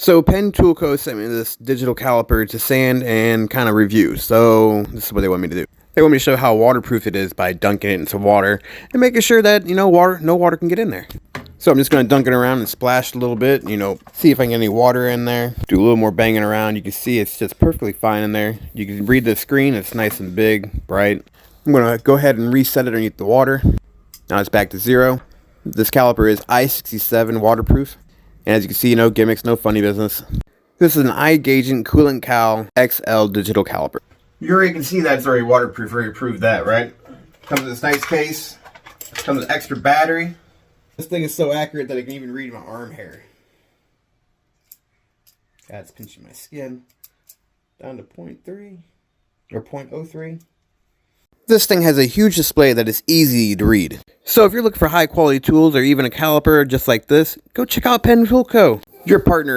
So Pen Tool Co. sent me this digital caliper to sand and kind of review. So this is what they want me to do. They want me to show how waterproof it is by dunking it into water and making sure that, no water can get in there. So I'm just going to dunk it around and splash a little bit, see if I can get any water in there. Do a little more banging around. You can see it's just perfectly fine in there. You can read the screen. It's nice and big, bright. I'm going to go ahead and reset it underneath the water. Now it's back to 0. This caliper is IP67 waterproof. And as you can see, no gimmicks, no funny business. This is an iGaging Coolant Cal XL digital caliper. You already can see that it's already waterproof. Already proved that, right? Comes with this nice case. Comes with extra battery. This thing is so accurate that it can even read my arm hair. That's pinching my skin. Down to 0.3 or 0.03. This thing has a huge display that is easy to read. So if you're looking for high quality tools or even a caliper just like this, go check out Pen Tool Co. Your partner